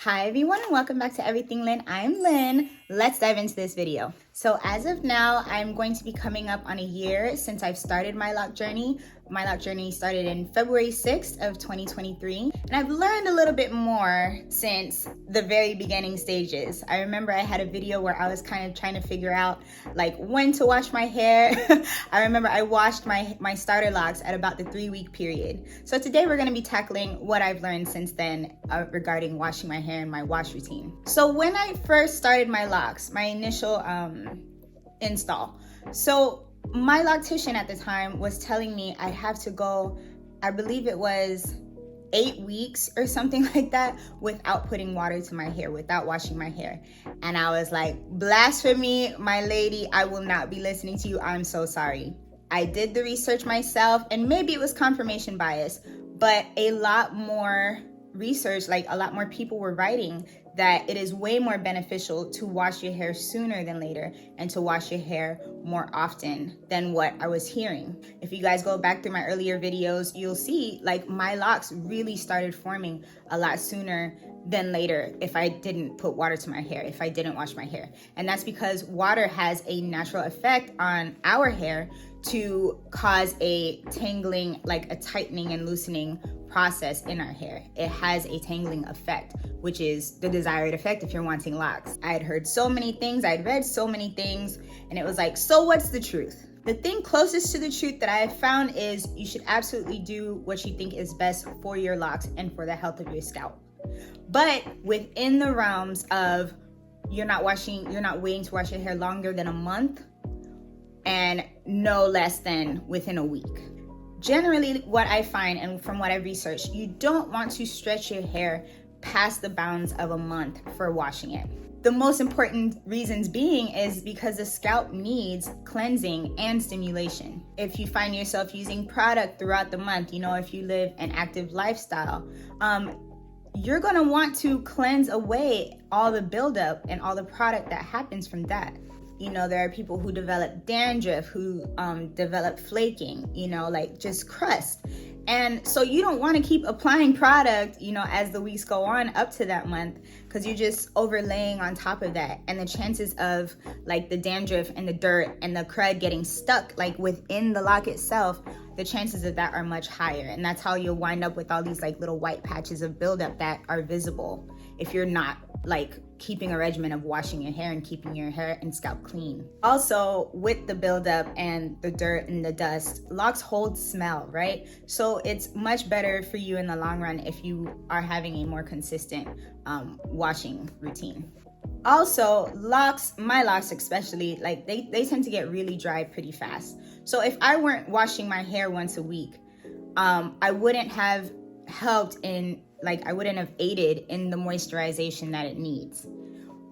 Hi everyone and welcome back to Everything Lynn. I'm Lynn. Let's dive into this video. So as of now, I'm going to be coming up on a year since I've started my LOC journey. My LOC journey started in February 6th of 2023. And I've learned a little bit more since the very beginning stages. I remember I had a video where I was kind of trying to figure out like when to wash my hair. I remember I washed my starter locks at about the 3-week period. So today we're going to be tackling what I've learned since then regarding washing my hair and my wash routine. So when I first started my locks, my initial install, so my loctician at the time was telling me I'd have to go, I believe it was 8 weeks or something like that, without putting water to my hair, without washing my hair. And I was like, blasphemy, my lady, I will not be listening to you. I'm so sorry. I did the research myself, and maybe it was confirmation bias, but a lot more research, like a lot more people were writing that it is way more beneficial to wash your hair sooner than later and to wash your hair more often than what I was hearing. If you guys go back through my earlier videos, you'll see like my locks really started forming a lot sooner than later if I didn't put water to my hair, if I didn't wash my hair. And that's because water has a natural effect on our hair to cause a tangling, like a tightening and loosening process in our hair. It has a tangling effect, which is the desired effect if you're wanting locks. I had heard so many things, I'd read so many things, and it was like, so what's the truth? The thing closest to the truth that I have found is you should absolutely do what you think is best for your locks and for the health of your scalp. But within the realms of you're not waiting to wash your hair longer than a month, and no less than within a week. Generally, what I find, and from what I've researched, you don't want to stretch your hair past the bounds of a month for washing it. The most important reasons being is because the scalp needs cleansing and stimulation. If you find yourself using product throughout the month, if you live an active lifestyle, you're gonna want to cleanse away all the buildup and all the product that happens from that. There are people who develop dandruff, who develop flaking, like just crust. And so you don't want to keep applying product, as the weeks go on up to that month, because you're just overlaying on top of that. And the chances of like the dandruff and the dirt and the crud getting stuck like within the lock itself, the chances of that are much higher. And that's how you'll wind up with all these like little white patches of buildup that are visible if you're not like keeping a regimen of washing your hair and keeping your hair and scalp clean. Also, with the buildup and the dirt and the dust, locks hold smell, right? So it's much better for you in the long run if you are having a more consistent washing routine. Also, my locks especially, like they tend to get really dry pretty fast. So if I weren't washing my hair once a week, I wouldn't have helped in, I wouldn't have aided in the moisturization that it needs.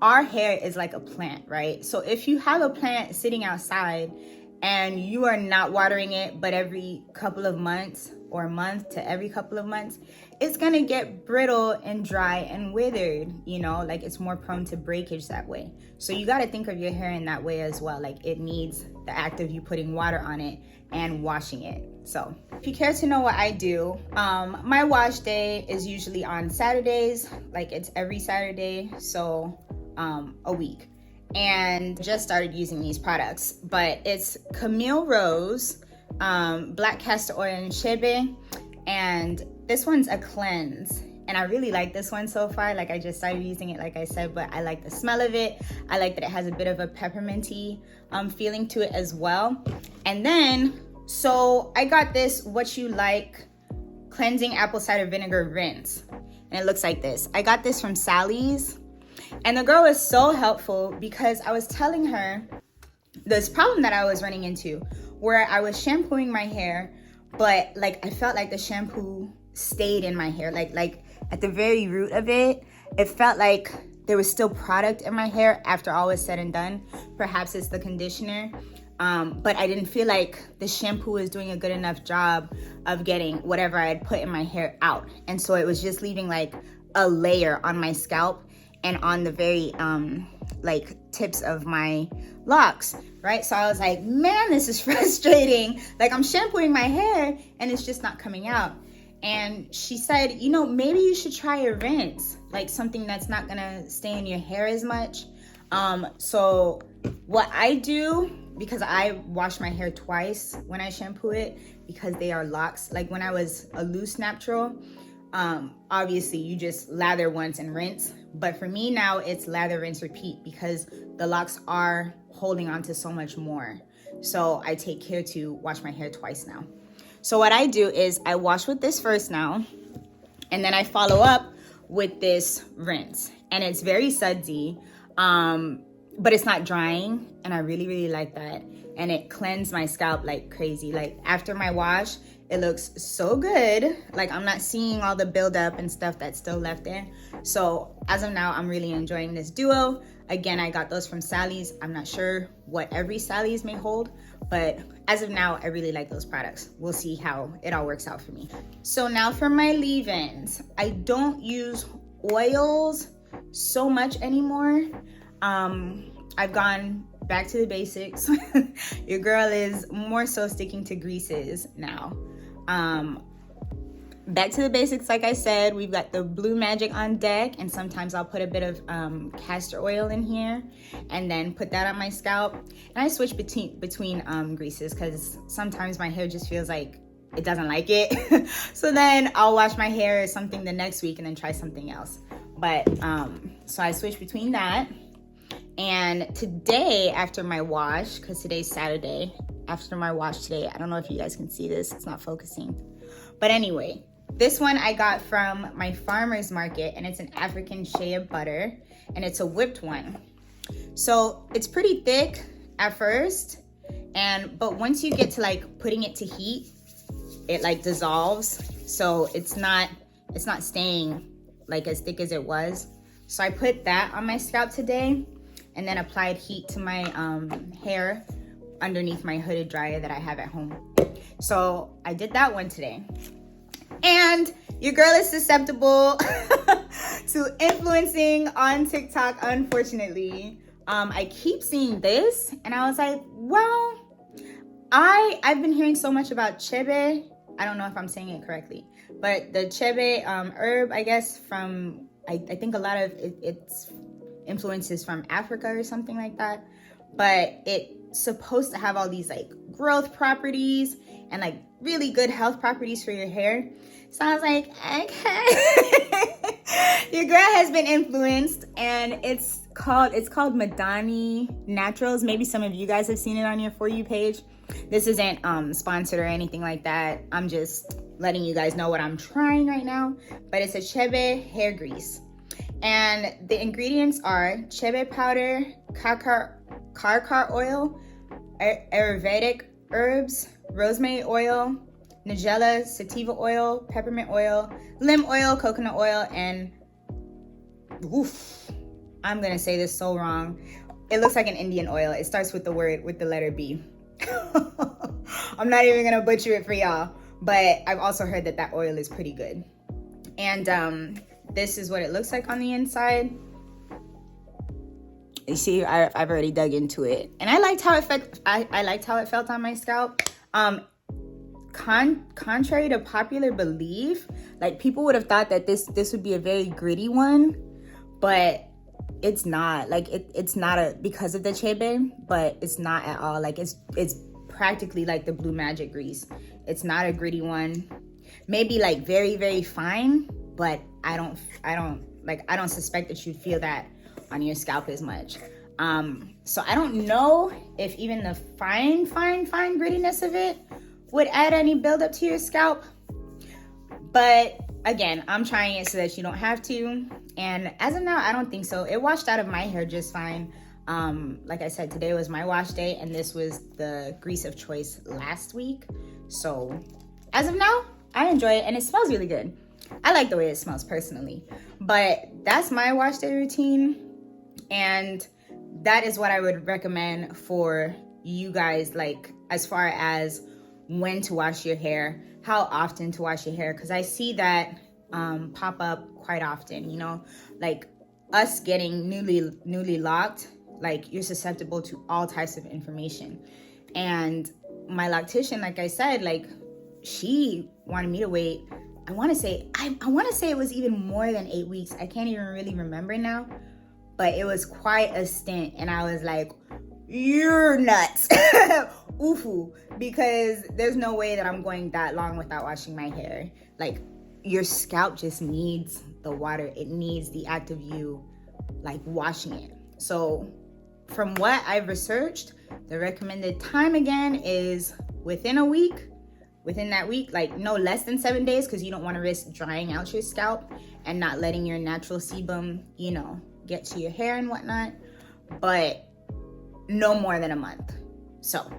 Our hair is like a plant, right? So if you have a plant sitting outside and you are not watering it, but every couple of months or a month to every couple of months, it's gonna get brittle and dry and withered, like it's more prone to breakage that way. So you gotta think of your hair in that way as well. Like it needs the act of you putting water on it and washing it. So if you care to know what I do, my wash day is usually on Saturdays, like it's every Saturday, so a week. And just started using these products, but it's Camille Rose, Black Castor Oil and Shebe, and this one's a cleanse. And I really like this one so far. Like I just started using it, like I said, but I like the smell of it. I like that it has a bit of a pepperminty feeling to it as well. And then, so I got this What You Like Cleansing Apple Cider Vinegar Rinse. And it looks like this. I got this from Sally's. And the girl was so helpful because I was telling her this problem that I was running into where I was shampooing my hair, but like I felt like the shampoo stayed in my hair. Like at the very root of it, it felt like there was still product in my hair after all was said and done. Perhaps it's the conditioner. But I didn't feel like the shampoo was doing a good enough job of getting whatever I had put in my hair out. And so it was just leaving like a layer on my scalp and on the very like tips of my locks, right? So I was like, man, this is frustrating. Like I'm shampooing my hair and it's just not coming out. and she said, you know, maybe you should try a rinse, like something that's not gonna stay in your hair as much. So what I do, because I wash my hair twice when I shampoo it, because they are locks. Like when I was a loose natural, obviously you just lather once and rinse. But for me now, it's lather, rinse, repeat, because the locks are holding on to so much more. So I take care to wash my hair twice now. So what I do is I wash with this first now, and then I follow up with this rinse. And it's very sudsy, but it's not drying, and I really, really like that. And it cleansed my scalp like crazy. Like after my wash, it looks so good. Like I'm not seeing all the buildup and stuff that's still left there. So as of now, I'm really enjoying this duo. Again, I got those from Sally's. I'm not sure what every Sally's may hold, but as of now, I really like those products. We'll see how it all works out for me. So now for my leave-ins, I don't use oils so much anymore. I've gone back to the basics. Your girl is more so sticking to greases now. Back to the basics, like I said, we've got the Blue Magic on deck, and sometimes I'll put a bit of castor oil in here and then put that on my scalp. And I switch between greases because sometimes my hair just feels like it doesn't like it. So then I'll wash my hair or something the next week and then try something else. But so I switch between that. And today, after my wash, because today's Saturday, after my wash today, I don't know if you guys can see this, it's not focusing. But anyway, this one I got from my farmer's market, and it's an African shea butter, and it's a whipped one. So it's pretty thick at first, but once you get to like putting it to heat, it like dissolves. So it's not staying like as thick as it was. So I put that on my scalp today, and then applied heat to my hair underneath my hooded dryer that I have at home. So I did that one today. And your girl is susceptible to influencing on TikTok, unfortunately. I keep seeing this, and I was like, well, I've been hearing so much about chebe. I don't know if I'm saying it correctly, but the chebe herb, I guess, from, I think a lot of it's influences from Africa or something like that. But it's supposed to have all these like growth properties and like really good health properties for your hair. So I was like, okay. Your girl has been influenced, and it's called Madani Naturals. Maybe some of you guys have seen it on your For You page. This isn't sponsored or anything like that. I'm just letting you guys know what I'm trying right now. But it's a chebe hair grease. And the ingredients are chebe powder, karkar oil, Ayurvedic herbs, rosemary oil, nigella sativa oil, peppermint oil, lim oil, coconut oil, and I'm gonna say this so wrong. It looks like an Indian oil. It starts with the letter B. I'm not even gonna butcher it for y'all, but I've also heard that oil is pretty good. And this is what it looks like on the inside. You see, I've already dug into it, and I liked how it felt. I liked how it felt on my scalp. Contrary to popular belief, like people would have thought that this would be a very gritty one, but it's not. Like it's not because of the chebe, but it's not at all. Like it's practically like the Blue Magic grease. It's not a gritty one. Maybe like very, very fine, but I don't suspect that you'd feel that on your scalp as much. So I don't know if even the fine grittiness of it would add any buildup to your scalp. But again, I'm trying it so that you don't have to. And as of now, I don't think so. It washed out of my hair just fine. Like I said, today was my wash day, and this was the grease of choice last week. So as of now, I enjoy it, and it smells really good. I like the way it smells personally. But that's my wash day routine. And that is what I would recommend for you guys, like as far as when to wash your hair, how often to wash your hair, because I see that pop up quite often, you know, like us getting newly locked, like you're susceptible to all types of information. And my loctician, like I said, like she wanted me to wait I want to say it was even more than 8 weeks. I can't even really remember now, but it was quite a stint, and I was like, you're nuts. Oofu, because there's no way that I'm going that long without washing my hair. Like, your scalp just needs the water. It needs the act of you like washing it. So from what I've researched, the recommended time again is within a week. Within that week, like no less than 7 days, because you don't want to risk drying out your scalp and not letting your natural sebum, you know, get to your hair and whatnot. But no more than a month. So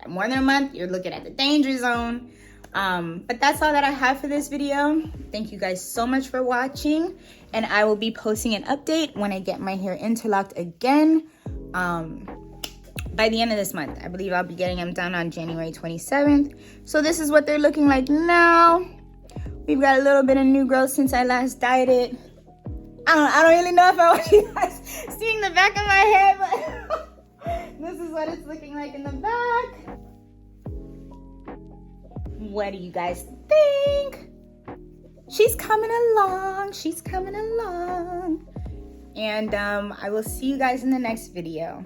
more than a month, you're looking at the danger zone. But that's all that I have for this video. Thank you guys so much for watching, and I will be posting an update when I get my hair interlocked again by the end of this month. I believe I'll be getting them done on January 27th. So this is what they're looking like now. We've got a little bit of new growth since I last dyed it. I don't really know if I want you guys seeing the back of my hair, but this is what it's looking like in the back. What do you guys think? She's coming along. She's coming along. And I will see you guys in the next video.